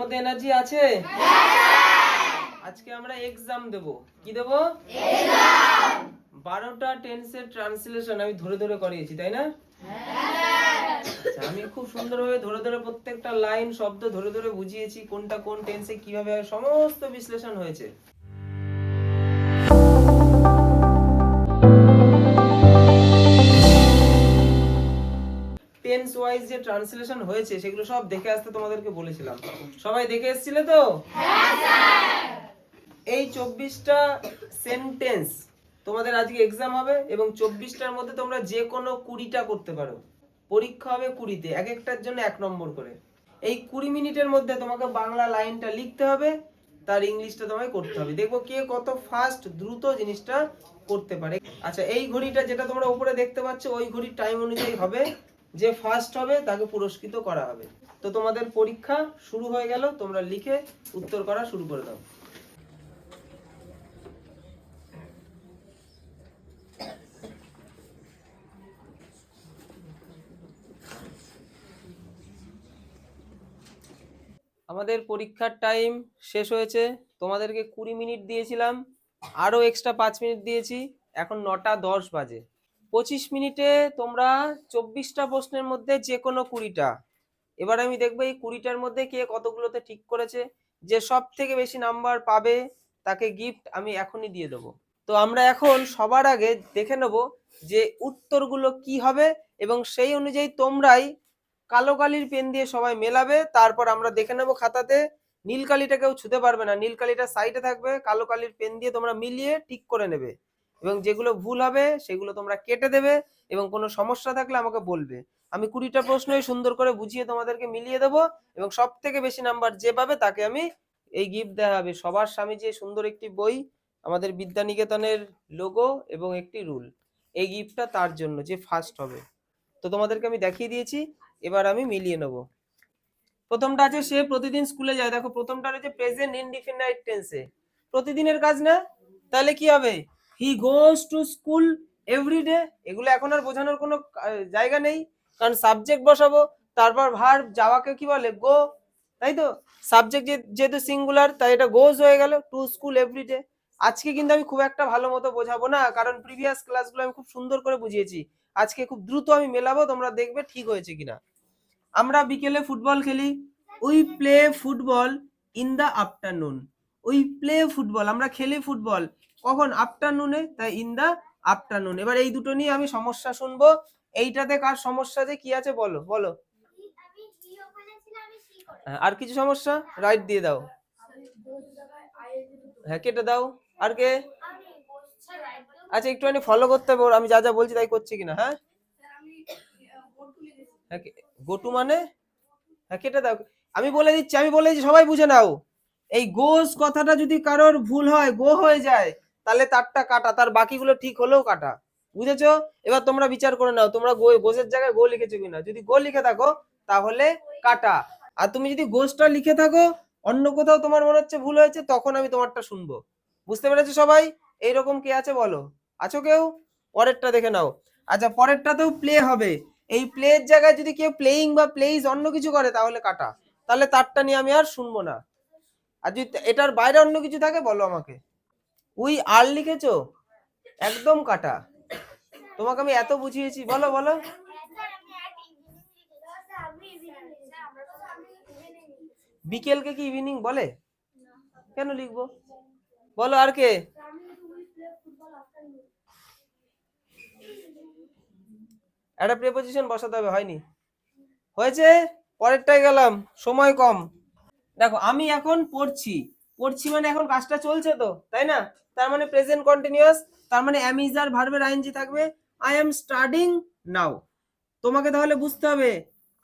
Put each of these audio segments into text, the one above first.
মধ্যে এনার্জি আছে? আজকে আমরা এক্সাম দেব। কি দেব? এক্সাম। 12টা টেন্সের ট্রান্সলেশন আমি ধরে ধরে করিয়েছি, তাই না? আচ্ছা, আমি খুব সুন্দরভাবে ধরে ধরে প্রত্যেকটা লাইন শব্দ ধরে ধরে বুঝিয়েছি কোনটা কোন টেন্সে কিভাবে সমস্ত বিশ্লেষণ হয়েছে। টেন্স ওয়াইজ যে ট্রান্সলেশন হয়েছে সেগুলো সব দেখে আসতে তোমাদেরকে বলেছিলাম। সবাই দেখে এসেছিলে তো? হ্যাঁ স্যার। এই 24টা সেন্টেন্স তোমাদের আজকে এক্সাম হবে এবং 24টার মধ্যে তোমরা যে কোনো 20টা করতে পারো। পরীক্ষা হবে 20তে, এক একটার জন্য 1 নম্বর করে। এই 20 মিনিটের মধ্যে তোমাকে বাংলা লাইনটা লিখতে হবে, তার ইংলিশটা তোমায় করতে হবে। দেখবো কে কত ফাস্ট দ্রুত জিনিসটা করতে পারে। আচ্ছা, এই ঘড়িটা যেটা তোমরা উপরে দেখতে পাচ্ছ ওই ঘড়ির টাইম অনুযায়ী হবে, যে ফার্স্ট হবে তাকে পুরস্কৃত করা হবে। তো তোমাদের পরীক্ষা শুরু হয়ে গেল, তোমরা লিখে উত্তর করা শুরু করে দাও। আমাদের পরীক্ষার টাইম শেষ হয়েছে। তোমাদেরকে 20 মিনিট দিয়েছিলাম, আরো এক্সট্রা 5 মিনিট দিয়েছি। এখন 9টা 10 বাজে। 25 মিনিটে তোমরা 24টা প্রশ্নের মধ্যে যে কোনো 20টা। এবার আমি দেখবো এই 20টার মধ্যে কে কতগুলোতে ঠিক করেছে। যে সব থেকে বেশি নাম্বার পাবে তাকে গিফট আমি এখনই দিয়ে দেবো। তো আমরা এখন সবার আগে দেখে নেব যে উত্তরগুলো কি হবে এবং সেই অনুযায়ী তোমরাই কালো কালির পেন দিয়ে সবাই মেলাবে। তারপর আমরা দেখে নেব খাতাতে, নীল কালিটা কেউ ছুতে পারবে না, নীল কালিটা সাইডে থাকবে। কালো কালির পেন দিয়ে তোমরা মিলিয়ে ঠিক করে নেবে এবং যেগুলো ভুল হবে সেগুলো তোমরা কেটে দেবে এবং কোনো সমস্যা থাকলে আমাকে বলবে। আমি 20টা প্রশ্নই সুন্দর করে বুঝিয়ে তোমাদেরকে মিলিয়ে দেবো এবং সব থেকে বেশি নাম্বার যে পাবে তাকে আমি এই গিফট দেওয়া হবে। সবার স্বামী যে সুন্দর একটি বই, আমাদের বিদ্যানিকেতনের লোগো এবং একটি রুল, এই গিফটটা তার জন্য যে ফার্স্ট হবে। তো তোমাদেরকে আমি দেখিয়ে দিয়েছি, এবার আমি মিলিয়ে নেব। প্রথমটা আছে সে প্রতিদিন স্কুলে যায়। দেখো প্রথমটা রয়েছে প্রেজেন্ট ইনডিফিনাইট টেন্সে, প্রতিদিনের কাজ না, তাহলে কি হবে? হি গোজ টু স্কুল এভরিডে। এগুলো এখন আর বোঝানোর কোনো জায়গা নেই, কারণ সাবজেক্ট বসাবো, তারপর ভার্ব যাওয়াকে কি বলে? গো, তাই তো? সাবজেক্ট যেহেতু সিঙ্গুলার তাই এটা গোজ হয়ে গেল, টু স্কুল এভরিডে। আজকে কিন্তু আমি খুব একটা ভালো মতো বোঝাবো না, কারণ প্রিভিয়াস ক্লাসগুলো আমি খুব সুন্দর করে বুঝিয়েছি। আজকে খুব দ্রুত আমি মেলাবো, তোমরা দেখবে ঠিক হয়েছে কিনা। আমরা বিকেলে ফুটবল খেলি, we play football in the afternoon. We play football, আমরা খেলি ফুটবল কখন? আফটারনুনে, তাই ইন দা আফটারনুন। এবার এই দুটো নিয়ে আমি সমস্যা শুনবো। এইটাতে কার সমস্যা যে কি আছে বলো বলো। আর কিছু সমস্যা? রাইট দিয়ে দাও, হ্যাঁ কেটে দাও। আর কে? আচ্ছা একটুখানি ফলো করতে হবে, আমি যা যা বলছি তাই করছি কিনা। হ্যাঁ, গোটু মানে? হ্যাঁ কেটে দাও। আমি বলে দিচ্ছি, সবাই বুঝে নাও। এই গোস কথাটা যদি কারোর ভুল হয়, গো হয়ে যায়, তাহলে তারটা কাটা, তার বাকিগুলো ঠিক হলেও কাটা। বুঝেছো? এবার তোমরা বিচার করে নাও, তোমরা গোসের জায়গায় গো লিখেছো কিনা। যদি গো লিখে থাকো তাহলে কাটা, আর তুমি যদি গোসটা লিখে থাকো অন্য কোথাও তোমার মনে হচ্ছে ভুল হয়েছে, তখন আমি তোমারটা শুনবো। বুঝতে পেরেছো সবাই? এইরকম কে আছে বলো, আছো কেউ? পরেরটা দেখে নাও। আচ্ছা, পরেরটাতেও প্লে হবে। এই প্লের জায়গায় যদি কেউ প্লেইং বা প্লেইজ অন্য কিছু করে তাহলে কাটা, তাহলে তারটা নিয়ে আমি আর শুনবো না। আর যদি এটার বাইরে অন্য কিছু থাকে বলো আমাকে। উই আর লিখেছো, একদম কাটা। তোমাকে আমি এত বুঝিয়েছি, বলো বলো। বিকেলকে কি ইভিনিং বলে? কেন লিখবো? বলো আর কে? একটা প্রিপোজিশন বসাতে হবে, হয়নি? হয়েছে? পরেরটায় গেলাম, সময় কম। দেখো আমি এখন পড়ছি, পড়ছি মানে এখন কাজটা চলছে তো, তাই না? তার মানে প্রেজেন্ট কন্টিনিউয়াস, তার মানে am is আর ভার্বের আইএনজি থাকবে। আই এম স্টাডিং নাও। তোমাকে তাহলে বুঝতে হবে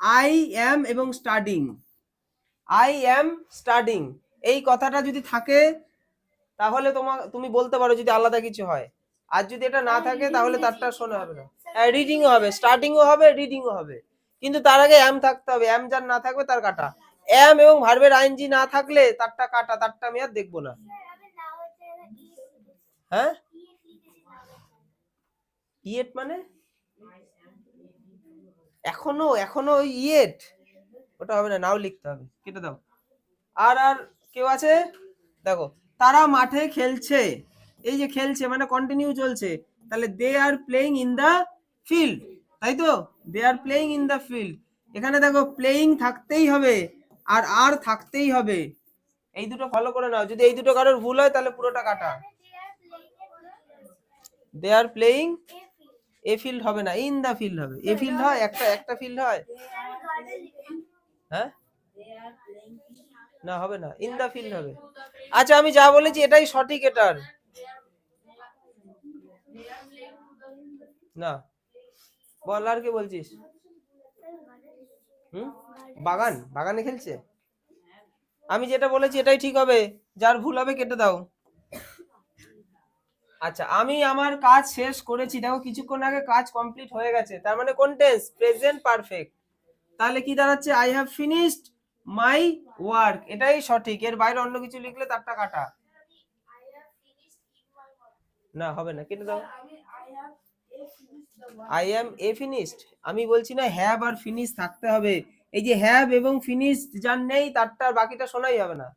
আই এম এবং স্টাডিং। আই এম স্টাডিং এই কথাটা যদি থাকে তাহলে তুমি বলতে পারো যদি আলাদা কিছু হয়। আর যদি এটা না থাকে তাহলে তারটা শোনা হবে না। রিডিংও হবে, স্টার্টিংও হবে, রিডিংও হবে, কিন্তু তার আগে এম থাকতে হবে। এম যার না থাকবে তার কাটা। এম এবং ভার্বের আইএনজি না থাকলে তারটা কাটা, তারটা আমি আর দেখবো না। হ্যাঁ, ইয়েট মানে এখনো এখনো ইয়েট, ওটা হবে না, নাও লিখতে হবে, কেটে দাও। আর আর কেউ আছে? দেখো, তারা মাঠে খেলছে, এই যে খেলছে মানে কন্টিনিউ চলছে, তাহলে they are playing in the field, তাই তো? They are playing in the field. এখানে দেখো প্লেইং থাকতেই হবে আর থাকতেই হবে, এই দুটো ফলো করে নাও। যদি এই দুটো কারোর ভুল হয় তাহলে পুরোটা কাটা। দে আর প্লেইং এ ফিল্ড হবে না, ইন দা ফিল্ড হবে। এ ফিল্ড হয়, একটা একটা ফিল্ড হয়। হ্যাঁ, না হবে না, ইন দা ফিল্ড হবে। আচ্ছা আমি যা বলেছি এটাই সঠিক এটার। না, বল আর কি বলছিস? হুম, বাগানে খেলছে। আমি যেটা বলেছি এটাই ঠিক হবে, যার ভুল হবে কেটে দাও। আচ্ছা আমি আমার কাজ শেষ করেছি, দেখো কিছুক্ষণ আগে কাজ কমপ্লিট হয়ে গেছে, তার মানে কোন টেন্স? Present perfect. তাহলে কি দাঁড়াচ্ছে? I have finished my work, এটাই সঠিক। এর বাইরে অন্য কিছু লিখলে তারটা কাটা। না হবে না, কেটে দাও। আই অ্যাম এ ফিনিশড, আমি বলছি না হ্যাভ আর ফিনিশ থাকতে হবে। এই যে হ্যাভ এবং ফিনিশড যার নেই তারটা বাকিটা শোনাই হবে না,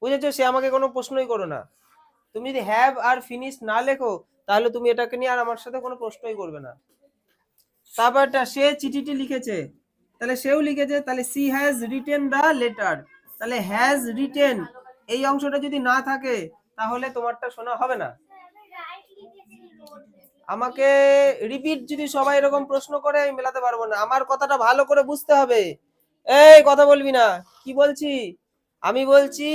বুঝেছো? সে আমাকে কোনো প্রশ্নই করো না। তুমি যদি হ্যাভ আর ফিনিশ না লেখো তাহলে তুমি এটাকে নিয়ে আর আমার সাথে কোনো প্রশ্নই করবে না। তারপরটা, সে চিঠিটি লিখেছে, তাহলে সেও লিখেছে, তাহলে she has written the letter. তাহলে হ্যাজ রিটেন এই অংশটা যদি না থাকে তাহলে তোমারটা শোনা হবে না। আমাকে রিপিট যদি সবাই এরকম প্রশ্ন করে আমি মেলাতে পারবো না, আমার কথাটা ভালো করে বুঝতে হবে। এই কথা বলবি না, কি বলছি? আমি বলছি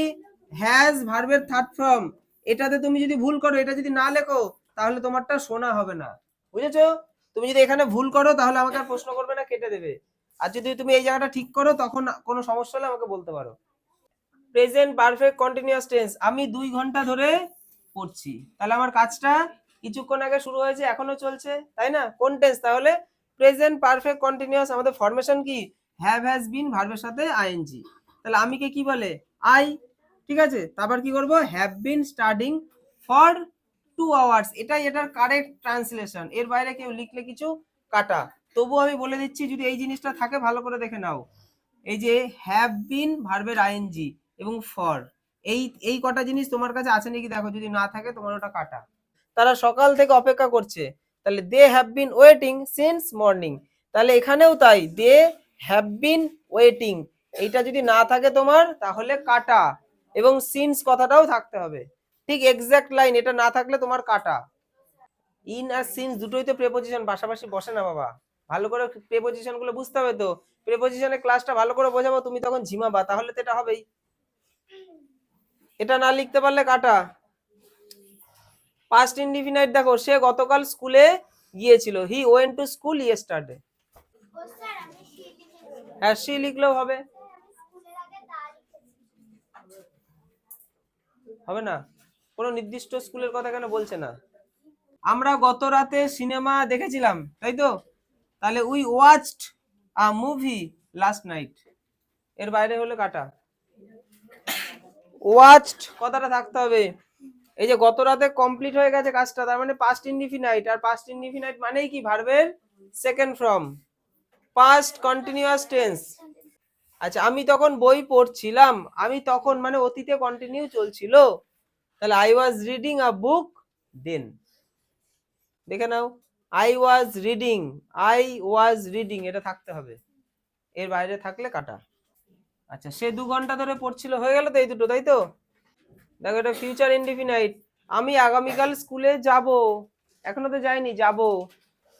হ্যাজ ভার্বের থার্ড ফর্ম, এটাতে তুমি যদি ভুল করো, এটা যদি না লেখো তাহলে তোমারটা শোনা হবে না, বুঝেছো? তুমি যদি এখানে ভুল করো তাহলে আমাকে আর প্রশ্ন করবে না, কেটে দেবে। আর যদি তুমি এই জায়গাটা ঠিক করো তখন কোনো সমস্যা হলে আমাকে বলতে পারো। প্রেজেন্ট পারফেক্ট কন্টিনিউয়াস টেন্স, আমি 2 ঘন্টা ধরে পড়ছি, তাহলে আমার কাজটা কিছুক্ষণ আগে শুরু হয়েছে এখনো চলছে, তাই না? কোন টেন্স তাহলে? Present perfect continuous. আমাদের ফরমেশন কি? হ্যাভ হ্যাজ বিন ভার্বের সাথে আইএনজি। তাহলে আমি কে কি বলে? আই, ঠিক আছে। তারপর কি করব? Have been studying for 2 hours, এটাই এটার কারেক্ট ট্রান্সলেশন। এর বাইরে কেউ লিখলে কিছু কাটা। তবু আমি বলে দিচ্ছি, যদি এই জিনিসটা থাকে ভালো করে দেখে নাও। এই যে হ্যাভ বিন ভার্বের আইএনজি এবং ফর, এই এই কটা জিনিস তোমার কাছে আছে নাকি দেখো, যদি না থাকে তোমার ওটা কাটা। তারা সকাল থেকে অপেক্ষা করছে, তাহলে they have been waiting since morning. তাহলে এখানেও তাই, দে হ্যাভ বিন ওয়েটিং, এইটা যদি না থাকে তোমার তাহলে কাটা, এবং সিন্স কথাটাও থাকতে হবে, ঠিক এক্সাক্ট লাইন, এটা না থাকলে তোমার কাটা। ইন আর সিন্স দুটোই তো প্রেপোজিশন, পাশাপাশি বসে না বাবা, ভালো করে প্রেপোজিশন গুলো বুঝতে হবে তো। প্রেপোজিশনের ক্লাসটা ভালো করে বোঝাবো, তুমি তখন ঝিমাবা, তাহলে তো এটা হবেই। এটা না লিখতে পারলে কাটা। পাস্ট ইনডিফিনাইট দেখো, সে গতকাল স্কুলে গিয়েছিল, he went to school yesterday. হ্যাঁ সি লিখলেও হবে, হবে না? কোনো নির্দিষ্ট স্কুলের কথা কেন বলছে না? আমরা গত রাতে সিনেমা দেখেছিলাম, তাই তো? তাহলে we watched a movie last night, এর বাইরে হলে কাটা। ওয়াচড কথাটা থাকতে হবে। এই যে গত রাতে কমপ্লিট হয়ে গেছে কাজটা, তার মানে পাস্ট ইনডিফিনাইট, আর পাস্ট ইনডিফিনাইট মানেই কি? ভার্বের second form, past continuous tense. আচ্ছা আমি তখন বই পড়ছিলাম, আমি তখন মানে অতীতে কন্টিনিউ চলছিল, তাহলে I was reading a book দেন। দেখে নাও, I was reading, I was reading এটা থাকতে হবে, এর বাইরে থাকলে কাটা। আচ্ছা সে 2 ঘন্টা ধরে পড়ছিল, হয়ে গেল তো এই দুটো, তাই তো? দেখো এটা ফিউচার ইনডিফিনাইট, আমি আগামীকাল স্কুলে যাব, এখনো তো যাইনি, যাব।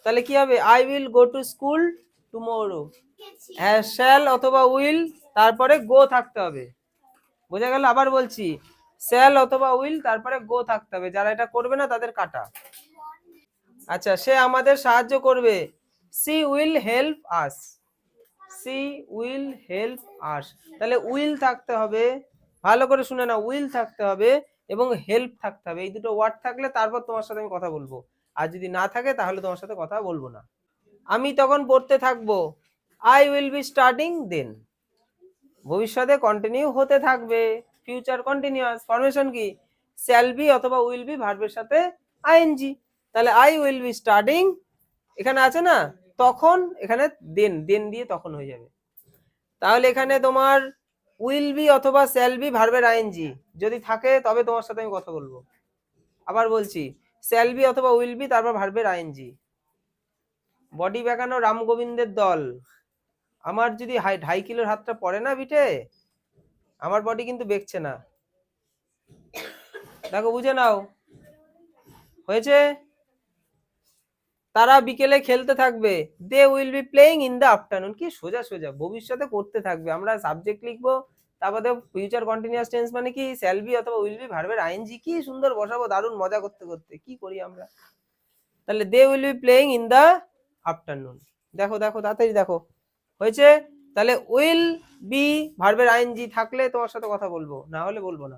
তাহলে কি হবে? I will go to school tomorrow. হ্যাঁ শ্যাল অথবা উইল, তারপরে গো থাকতে হবে, বোঝা গেল? আবার বলছি, শ্যাল অথবা উইল তারপরে গো থাকতে হবে, যারা এটা করবে না তাদের কাটা। আচ্ছা সে আমাদের সাহায্য করবে, she will help us, she will help us. তাহলে উইল থাকতে হবে, ভালো করে শুনে না, উইল থাকতে হবে এবং হেল্প থাকতে হবে, এই দুটো ওয়ার্ড থাকলে তারপর তোমার সাথে আমি কথা বলবো, আর যদি না থাকে তাহলে তোমার সাথে কথা বলবো না। আমি তখন পড়তে থাকবো, আই উইল বি স্টাডিং দেন, ভবিষ্যতে কন্টিনিউ হতে থাকবে, ফিউচার কন্টিনিউয়াস। ফরমেশন কি? শ্যাল বি অথবা উইল বি ভার্বের সাথে আইএনজি। তাহলে আই উইল বি স্টাডিং, এখানে আছে না তখন, এখানে দেন, দেন দিয়ে তখন হয়ে যাবে। তাহলে এখানে তোমার উইল বি অথবা শ্যাল বি ভার্বের আইএনজি যদি থাকে তবে তোমার সাথে আমি কথা বলবো। আবার বলছি, শ্যাল বি অথবা উইল বি তারপর ভার্বের আইএনজি। বডি বেঁকানো রামগোবিন্দের দল। আমার যদি 2.5 কিলোর হাতটা পড়ে না বিটে, আমার বডি কিন্তু বেঁকছে না। দেখো বুঝে নাও, হয়েছে। তারা বিকেলে খেলতে থাকবে, they will be playing in the afternoon. কি সোজা সোজা, ভবিষ্যতে করতে থাকবে। আমরা সাবজেক্ট লিখবো, তারপরে ফিউচার কন্টিনিউয়াস টেন্স মানে কি শ্যাল বি অথবা উইল বি ভার্বের আইএনজি, কি সুন্দর বসাবো, দারুণ মজা করতে করতে কি করি আমরা। তাহলে they will be playing in the afternoon. দেখো দেখো তাড়াতাড়ি দেখো, হয়েছে। তাহলে উইল বি ভার্বের আইএনজি থাকলে তোমার সাথে কথা বলবো, না হলে বলবো না।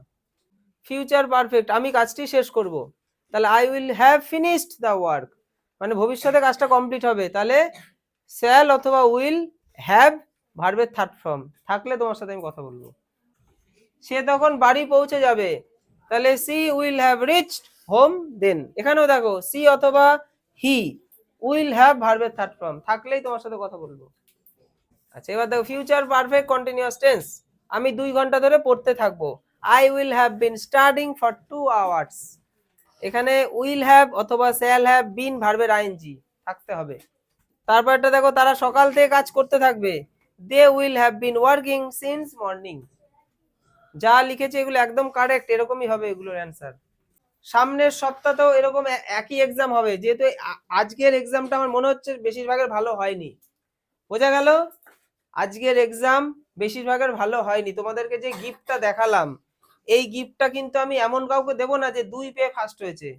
ফিউচার পারফেক্ট, আমি কাজটি শেষ করব। তাহলে I will have finished the work, মানে ভবিষ্যতে কাজটা কমপ্লিট হবে। তাহলে শ্যাল অথবা উইল হ্যাভ ভার্বের থার্ড ফর্ম থাকলে তোমার সাথে আমি কথা বলবো। সে তখন বাড়ি পৌঁছে যাবে, তাহলে she will have reached home then. এখানেও দেখো সি অথবা হি উইল হ্যাভ ভার্বের থার্ড ফর্ম থাকলেই তোমার সাথে কথা বলবো। আচ্ছা এবার দেখো ফিউচার পারফেক্ট কন্টিনিউয়াস টেন্স, আমি 2 ঘন্টা ধরে পড়তে থাকবো। I will have been studying for 2 hours. এখানে উইল হ্যাভ অথবা শ্যাল হ্যাভ বিন ভার্বের আইএনজি থাকতে হবে। তারপরটা দেখো তারা সকাল থেকে কাজ করতে থাকবে, they will have been working since morning. যা লিখেছে এগুলো একদম কারেক্ট, এরকমই হবে এগুলোর অ্যান্সার। সামনের সপ্তাহতেও এরকম একই এক্সাম হবে, যেহেতু আজকের এক্সামটা আমার মনে হচ্ছে বেশিরভাগের ভালো হয়নি। বোঝা গেল? আজকের এক্সাম বেশিরভাগের ভালো হয়নি। তোমাদেরকে যে গিফটটা দেখালাম, এই গিফটটা কিন্তু আমি এমন কাউকে দেবো না যে 2 পেয়ে ফার্স্ট হয়েছে।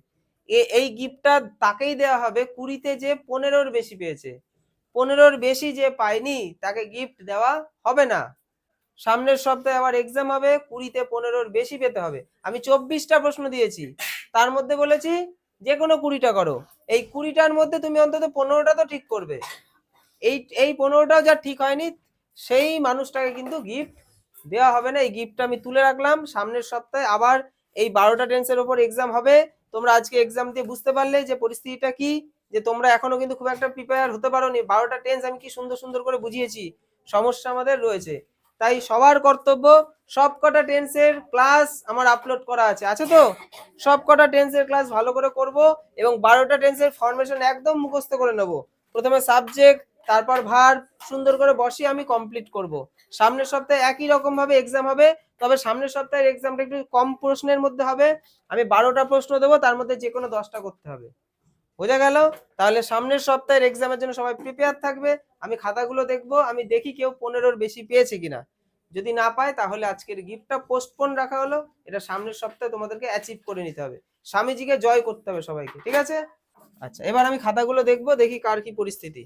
এই গিফটটা তাকেই দেওয়া হবে 20তে যে 15-র বেশি পেয়েছে। 15-র বেশি যে পায়নি তাকে গিফট দেওয়া হবে না। সামনের সপ্তাহে আবার এক্সাম হবে, 20তে 15-র বেশি পেতে হবে। আমি 24টা প্রশ্ন দিয়েছি, তার মধ্যে বলেছি যে কোনো 20টা করো। এই 20টার মধ্যে তুমি অন্তত 15টা তো ঠিক করবে। এই 15টাও যা ঠিক হয়নি সেই মানুষটাকে কিন্তু গিফট দেওয়া হবে না। এই গিফটটা আমি তুলে রাখলাম। সামনের সপ্তাহে আবার এই 12টা টেন্সের উপর এক্সাম হবে। তোমরা আজকে এক্সাম দিয়ে বুঝতে পারলে যে পরিস্থিতিটা কি, যে তোমরা এখনো কিন্তু খুব একটা প্রিপেয়ার হতে পারোনি। 12টা টেন্স আমি কি সুন্দর সুন্দর করে বুঝিয়েছি, সমস্যা আমাদের রয়েছে। তাই সবার কর্তব্য, সবকটা টেন্সের ক্লাস আমার আপলোড করা আছে, আছে তো? সবকটা টেন্সের ক্লাস ভালো করে করব এবং 12টা টেন্সের ফরমেশন একদম মুখস্থ করে নেব। প্রথমে সাবজেক্ট, তারপর ভার্ব সুন্দর করে বসিয়ে আমি কমপ্লিট করব। সামনের সপ্তাহে একই রকম ভাবে এক্সাম হবে, তবে সামনের সপ্তাহের এক্সামটা একটু কম প্রশ্নের মধ্যে হবে। আমি 12টা প্রশ্ন দেবো, তার মধ্যে যে কোনো 10টা করতে হবে। বোঝা গেল? তাহলে সামনের সপ্তাহের এক্সামের জন্য সবাই প্রিপেয়ার থাকবে। আমি খাতাগুলো দেখবো, আমি দেখি কেউ 15-র বেশি পেয়েছে কিনা। যদি না পায় তাহলে আজকের গিফটটা পোস্টপোন রাখা হলো, এটা সামনের সপ্তাহে তোমাদেরকে অ্যাচিভ করে নিতে হবে। স্বামীজিকে জয় করতে হবে সবাইকে, ঠিক আছে? আচ্ছা এবার আমি খাতাগুলো দেখবো, দেখি কার কি পরিস্থিতি।